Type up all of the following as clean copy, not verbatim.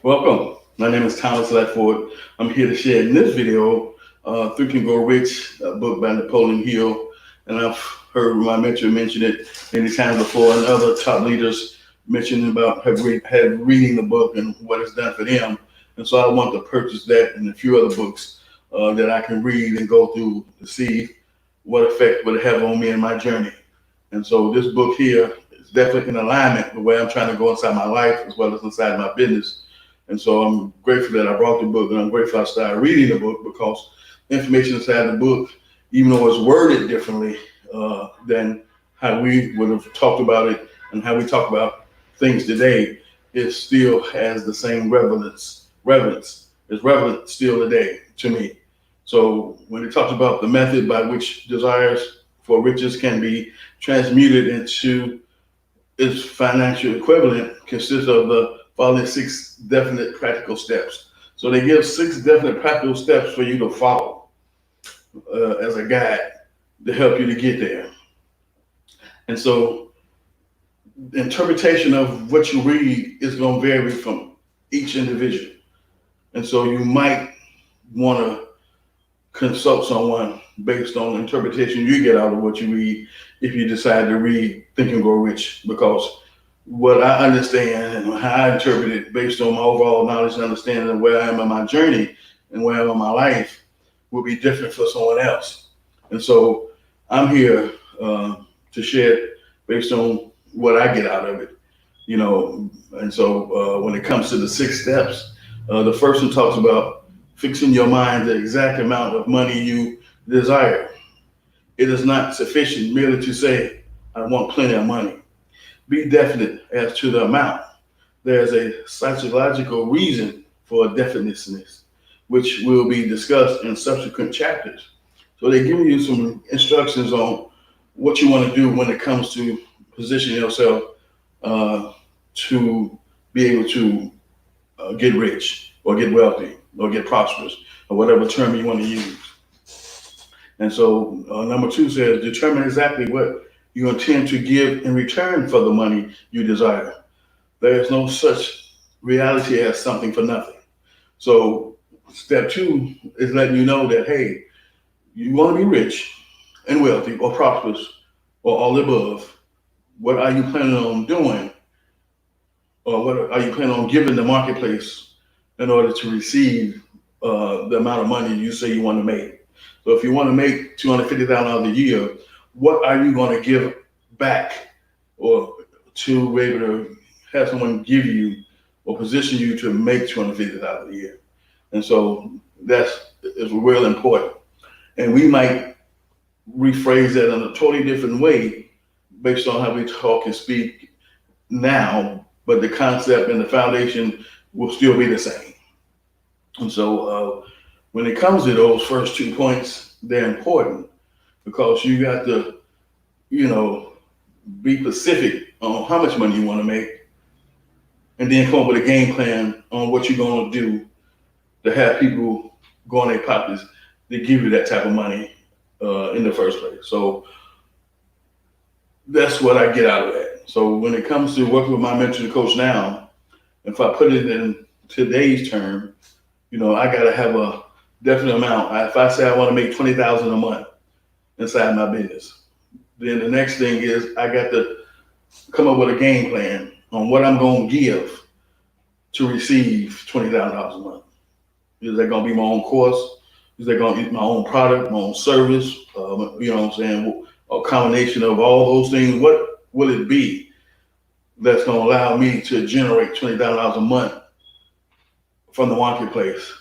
Welcome. My name is Thomas Ledford. I'm here to share in this video Think and Go Rich, a book by Napoleon Hill. And I've heard my mentor mention it many times before, and other top leaders mentioning about have reading the book and what it's done for them. And so I want to purchase that and a few other books that I can read and go through to see what effect would it have on me in my journey. And so this book here is definitely in alignment with where I'm trying to go inside my life as well as inside my business. And so I'm grateful that I brought the book, and I'm grateful I started reading the book because the information inside the book, even though it's worded differently than how we would have talked about it and how we talk about things today, it still has the same relevance. It's relevant still today to me. So when it talks about the method by which desires for riches can be transmuted into its financial equivalent, consists of the following six definite practical steps. So they give six definite practical steps for you to follow as a guide to help you to get there. And so the interpretation of what you read is going to vary from each individual. And so you might want to consult someone based on the interpretation you get out of what you read if you decide to read Think and Grow Rich, because what I understand and how I interpret it based on my overall knowledge and understanding of where I am in my journey and where I am in my life will be different for someone else. And so I'm here to share it based on what I get out of it, you know. And so when it comes to the six steps, the first one talks about fixing your mind the exact amount of money you desire. It is not sufficient merely to say, I want plenty of money. Be definite as to the amount. There's a psychological reason for definiteness, which will be discussed in subsequent chapters. So they're giving you some instructions on what you want to do when it comes to positioning yourself to be able to get rich or get wealthy or get prosperous or whatever term you want to use. And so number two says determine exactly what you intend to give in return for the money you desire. There is no such reality as something for nothing. So step two is letting you know that, hey, you want to be rich and wealthy or prosperous or all the above. What are you planning on doing, or what are you planning on giving the marketplace in order to receive the amount of money you say you want to make? So if you want to make $250,000 a year, what are you going to give back or to be able to have someone give you or position you to make $250,000 a year? And so that's is real important. And we might rephrase that in a totally different way based on how we talk and speak now, but the concept and the foundation will still be the same. And so when it comes to those first 2 points, they're important because you got to, you know, be specific on how much money you want to make and then come up with a game plan on what you're going to do to have people go on their pockets to give you that type of money in the first place. So that's what I get out of that. So when it comes to working with my mentor and coach now, if I put it in today's term, you know, I got to have a definite amount. If I say I want to make 20,000 a month inside my business, then the next thing is I got to come up with a game plan on what I'm going to give to receive $20,000 a month. Is that going to be my own course? Is that going to be my own product, my own service? You know what I'm saying? A combination of all those things. What will it be that's going to allow me to generate $20,000 a month from the marketplace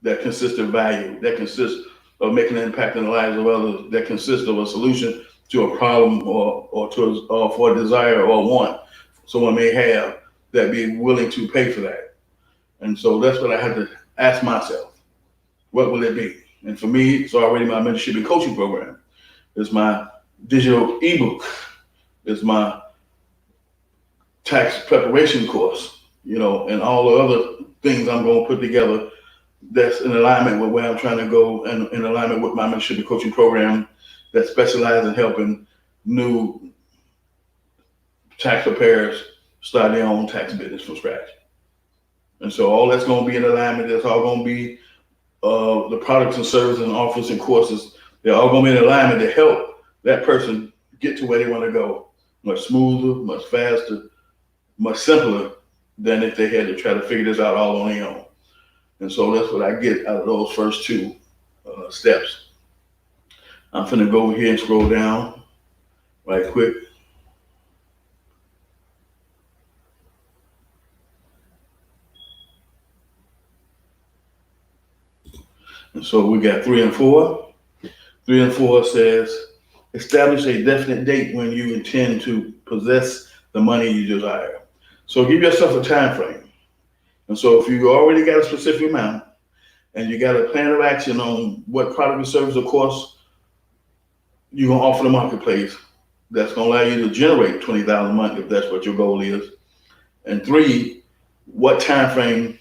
that consists of value, that consists of making an impact in the lives of others, that consists of a solution to a problem or for a desire or a want someone may have that be willing to pay for that. And so that's what I had to ask myself. What will it be? And for me, it's already my mentorship and coaching program. It's my digital ebook. It's my tax preparation course, you know, and all the other things I'm going to put together that's in alignment with where I'm trying to go and in alignment with my mentorship and coaching program that specializes in helping new tax preparers start their own tax business from scratch. And so all that's going to be in alignment. That's all going to be the products and services and offers and courses. They're all going to be in alignment to help that person get to where they want to go much smoother, much faster, much simpler than if they had to try to figure this out all on their own. And so that's what I get out of those first two steps. I'm finna go over here and scroll down right quick. And so we got 3 and 4. 3 and 4 says, establish a definite date when you intend to possess the money you desire. So give yourself a time frame. And so if you already got a specific amount and you got a plan of action on what product or service or course you're going to offer the marketplace, that's going to allow you to generate $20,000 a month if that's what your goal is. And 3, what time frame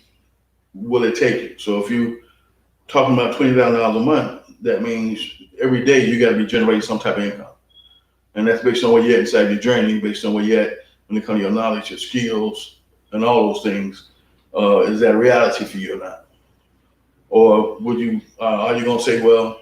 will it take you? So if you're talking about $20,000 a month, that means every day you got to be generating some type of income. And that's based on where you're at inside your journey, based on where you're at when it comes to your knowledge, your skills, and all those things. Is that reality for you or not? Or would you, are you going to say, well,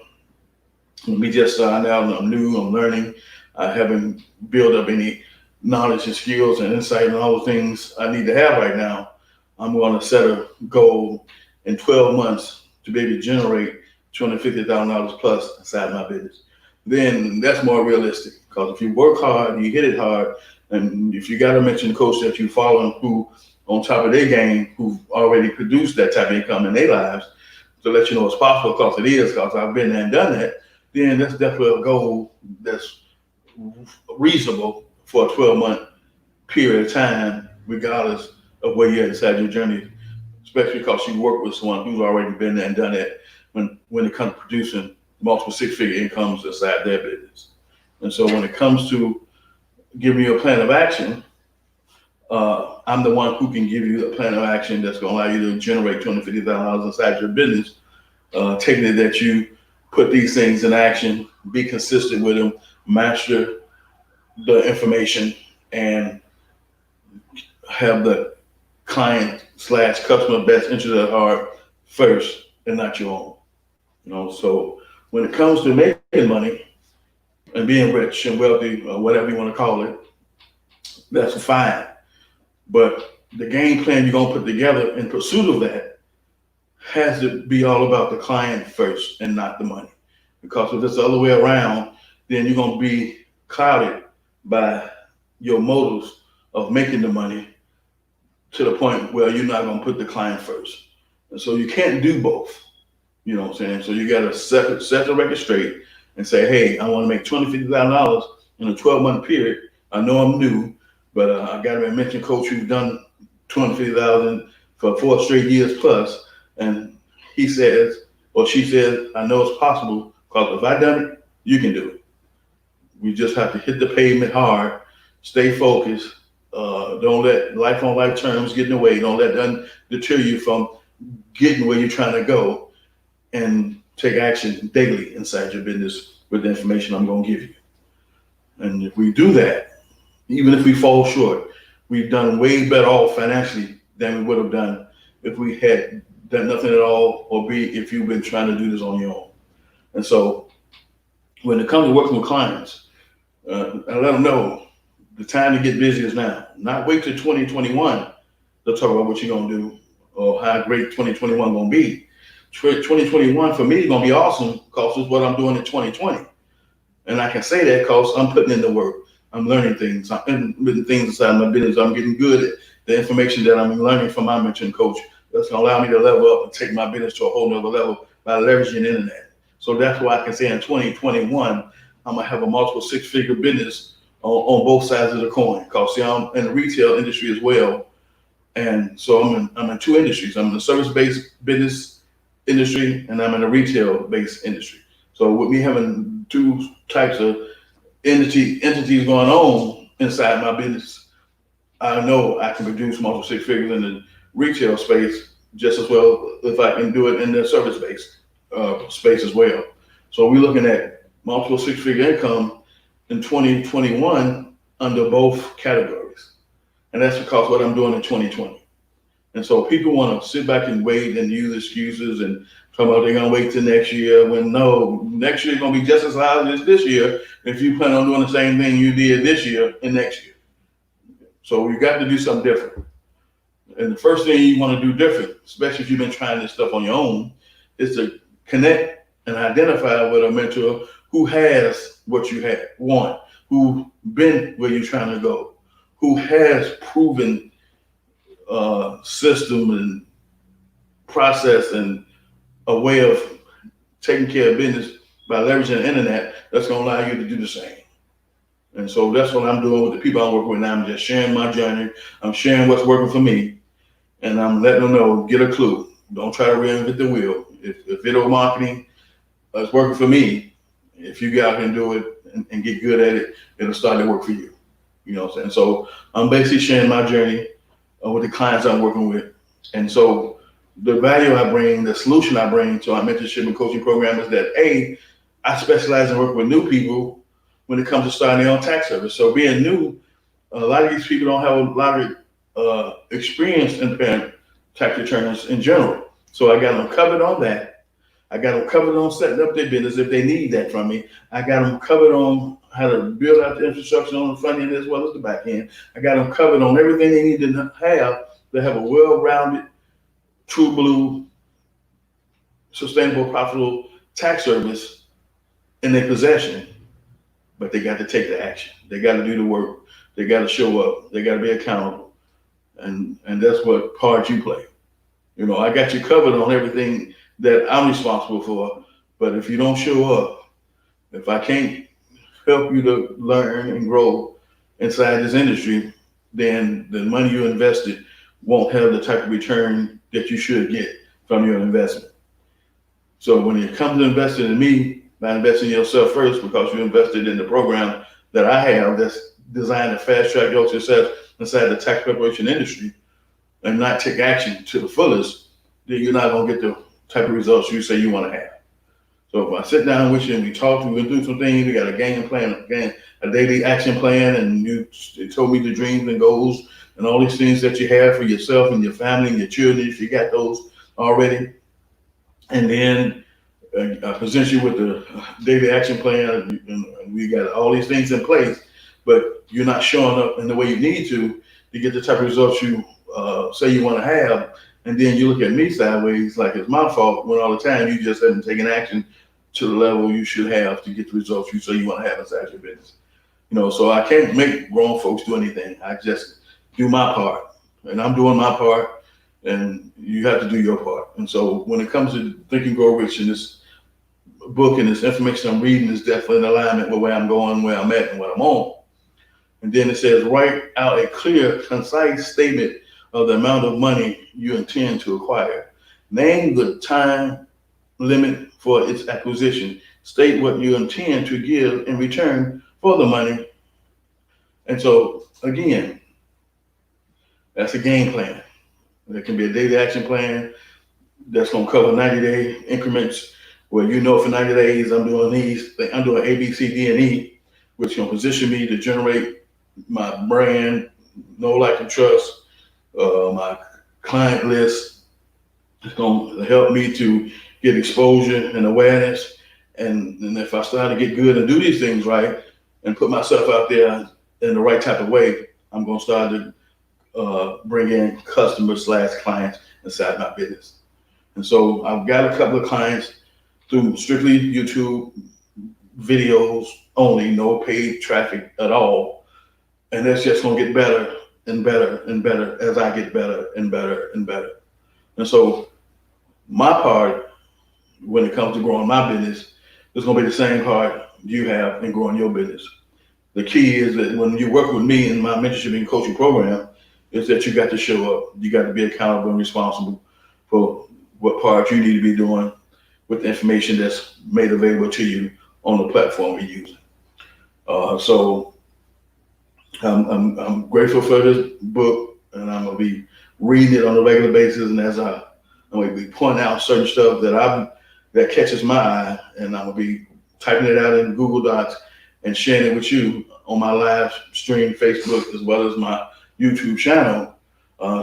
let me just start now, I'm new, I'm learning, I haven't built up any knowledge and skills and insight and all the things I need to have right now. I'm going to set a goal in 12 months to be able to generate $250,000 plus inside my business. Then that's more realistic, because if you work hard, you hit it hard, and if you got a mention coach that you following who on top of their game, who've already produced that type of income in their lives, to let you know it's possible, because it is, because I've been there and done that, then that's definitely a goal that's reasonable for a 12-month period of time, regardless of where you're at inside your journey, especially because you work with someone who's already been there and done that when it comes to producing multiple six-figure incomes inside their business. And so when it comes to giving you a plan of action, I'm the one who can give you a plan of action that's going to allow you to generate $250,000 inside your business, taking it that you put these things in action, be consistent with them, master the information, and have the client/customer best interest at heart first and not your own. So when it comes to making money and being rich and wealthy, or whatever you want to call it, that's fine. But the game plan you're going to put together in pursuit of that has to be all about the client first and not the money. Because if it's the other way around, then you're going to be clouded by your motives of making the money to the point where you're not going to put the client first. And so you can't do both. You know what I'm saying? So you got to set the record straight and say, hey, I want to make $250,000 in a 12-month period. I know I'm new, but I got a mention coach who's done $250,000 for 4 straight years plus, and he says, or she says, I know it's possible, because if I done it, you can do it. We just have to hit the pavement hard, stay focused. Don't let life on life terms get in the way. Don't let that deter you from getting where you're trying to go, and take action daily inside your business with the information I'm going to give you. And if we do that, even if we fall short, we've done way better off financially than we would have done if we had done nothing at all, or if you've been trying to do this on your own. And so when it comes to working with clients, I let them know the time to get busy is now. Not wait till 2021 to talk about what you're going to do or how great 2021 going to be. 2021 for me is going to be awesome, because it's what I'm doing in 2020. And I can say that because I'm putting in the work. I'm learning things. I'm putting things inside my business. I'm getting good at the information that I'm learning from my mentoring coach. That's going to allow me to level up and take my business to a whole nother level by leveraging the internet. So that's why I can say in 2021, I'm going to have a multiple six-figure business on both sides of the coin. Because see, I'm in the retail industry as well. And so I'm in 2 industries. I'm in the service-based business industry, and I'm in a retail-based industry. So with me having 2 types of entities going on inside my business, I know I can produce multiple six figures in the retail space just as well if I can do it in the service-based space as well. So we're looking at multiple six-figure income in 2021 under both categories. And that's because what I'm doing in 2020. And so people want to sit back and wait and use excuses and talk about they're going to wait till next year, when no, next year is going to be just as high as this year if you plan on doing the same thing you did this year and next year. So you got to do something different. And the first thing you want to do different, especially if you've been trying this stuff on your own, is to connect and identify with a mentor who has what you want, who been where you're trying to go, who has proven system and process and a way of taking care of business by leveraging the internet that's going to allow you to do the same. And so that's what I'm doing with the people I'm working with now. I'm just sharing my journey. I'm sharing what's working for me, and I'm letting them know, get a clue. Don't try to reinvent the wheel. If video marketing is working for me, if you go out and do it and get good at it, it'll start to work for you. You know what I'm saying? So I'm basically sharing my journey with the clients I'm working with. And so the value I bring, the solution I bring to our mentorship and coaching program is that, A, I specialize in working with new people when it comes to starting their own tax service. So being new, a lot of these people don't have a lot of experience in preparing tax returns in general. So I got them covered on that. I got them covered on setting up their business if they need that from me. I got them covered on how to build out the infrastructure on the front end as well as the back end. I got them covered on everything they need to have a well-rounded, true blue, sustainable, profitable tax service in their possession. But they got to take the action. They got to do the work. They got to show up. They got to be accountable. And that's what part you play. You know, I got you covered on everything that I'm responsible for. But if you don't show up, if I can't help you to learn and grow inside this industry, then the money you invested won't have the type of return that you should get from your investment. So when it comes to investing in me, by investing in yourself first, because you invested in the program that I have that's designed to fast track your success inside the tax preparation industry and not take action to the fullest, then you're not going to get the type of results you say you want to have. So if I sit down with you and we talk, we're going to do some things, we got a game plan, a daily action plan, and you told me the dreams and goals and all these things that you have for yourself and your family and your children, if you got those already. And then I present you with the daily action plan, and we got all these things in place, but you're not showing up in the way you need to get the type of results you say you want to have. And then you look at me sideways like it's my fault, when all the time you just haven't taken action to the level you should have to get the results you say you want to have inside your business. You know, so I can't make grown folks do anything. I just do my part, and I'm doing my part, and you have to do your part. And so when it comes to Think and Grow Rich, in this book and this information I'm reading is definitely in alignment with where I'm going, where I'm at, and what I'm on. And then it says, write out a clear, concise statement of the amount of money you intend to acquire. Name the time limit for its acquisition. State what you intend to give in return for the money. And so, again, that's a game plan. There can be a daily action plan that's going to cover 90-day increments where you know for 90 days I'm doing these, I'm doing A, B, C, D, and E, which is going to position me to generate my brand, know, like, and trust, my client list. It's going to help me to get exposure and awareness. And if I start to get good and do these things right and put myself out there in the right type of way, I'm going to start to bring in customers / clients inside my business. And so I've got a couple of clients through strictly YouTube videos only, no paid traffic at all. And that's just going to get better and better and better as I get better and better and better. And so my part, when it comes to growing my business, is going to be the same part you have in growing your business. The key is that when you work with me in my mentorship and coaching program, is that you got to show up. You got to be accountable and responsible for what part you need to be doing with the information that's made available to you on the platform we're using. So I'm grateful for this book, and I'm gonna be reading it on a regular basis. And as I'm gonna be pointing out certain stuff that catches my eye, and I'm gonna be typing it out in Google Docs and sharing it with you on my live stream Facebook, as well as my YouTube channel,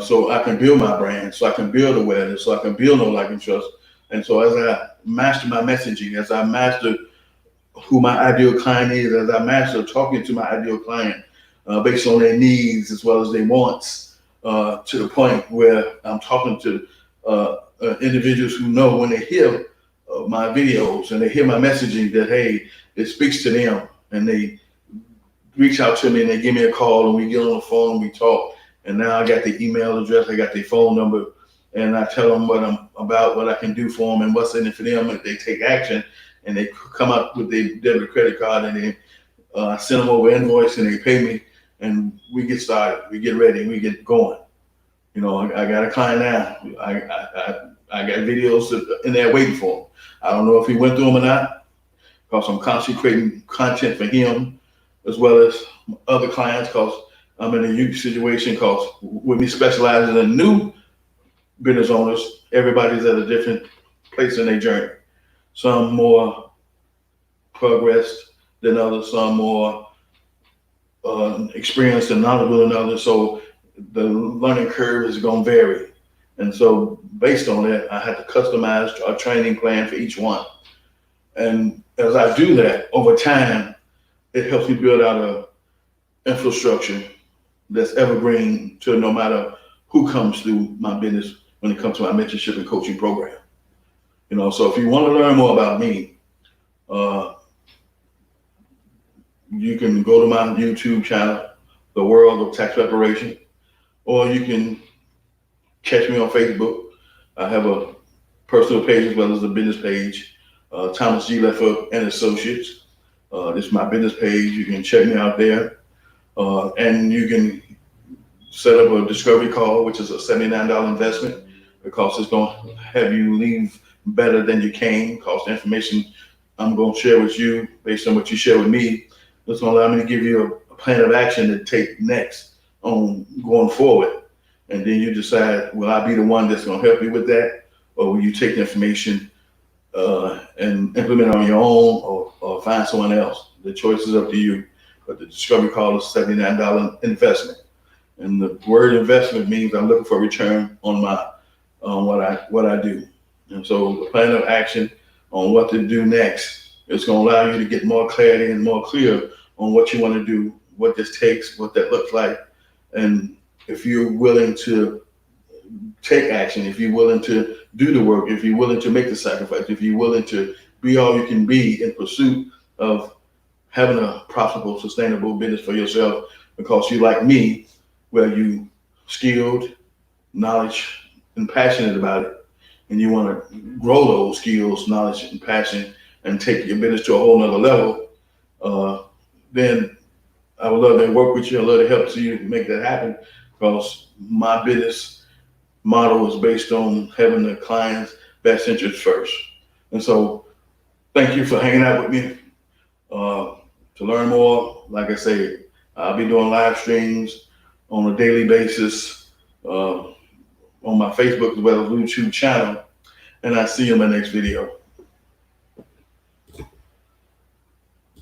so I can build my brand, so I can build awareness, so I can build know, like, and trust. And so as I master my messaging, as I master who my ideal client is, as I master talking to my ideal client based on their needs as well as their wants, to the point where I'm talking to individuals who know when they hear my videos and they hear my messaging that, hey, it speaks to them, and they reach out to me and they give me a call and we get on the phone and we talk. And now I got their email address, I got their phone number, and I tell them what I'm about, what I can do for them, and what's in it for them. If they take action and they come up with their debit credit card and they send them over invoice and they pay me, and we get started, we get ready, we get going. You know, I got a client now. I got videos in there waiting for him. I don't know if he went through them or not, because I'm constantly creating content for him as well as other clients, because I'm in a unique situation, because with me specializing in new business owners, everybody's at a different place in their journey. Some more progressed than others, some more experienced and knowledgeable than others. So the learning curve is going to vary. And so based on that, I had to customize a training plan for each one. And as I do that over time, it helps me build out a infrastructure that's evergreen to no matter who comes through my business when it comes to my mentorship and coaching program. You know, so if you want to learn more about me, you can go to my YouTube channel, The World of Tax Preparation, or you can catch me on Facebook. I have a personal page as well as a business page, Thomas G. Leffer and Associates. This is my business page. You can check me out there. And you can set up a discovery call, which is a $79 investment, because it's going to have you leave better than you came, because the information I'm going to share with you based on what you share with me, it's going to allow me to give you a plan of action to take next on going forward. And then you decide, will I be the one that's going to help you with that? Or will you take the information and implement it on your own, or find someone else? The choice is up to you. But the discovery call is $79 investment. And the word investment means I'm looking for a return on what I do. And so the plan of action on what to do next is going to allow you to get more clarity and more clear on what you want to do, what this takes, what that looks like. And if you're willing to take action, if you're willing to do the work, if you're willing to make the sacrifice, if you're willing to be all you can be in pursuit of having a profitable, sustainable business for yourself, because you, like me, where you skilled, knowledge, and passionate about it, and you want to grow those skills, knowledge, and passion, and take your business to a whole nother level, then I would love to work with you. I'd love to help you make that happen, because my business model is based on having the client's best interest first. And so thank you for hanging out with me. To learn more, like I say, I'll be doing live streams on a daily basis on my Facebook as well as YouTube channel. And I'll see you in my next video.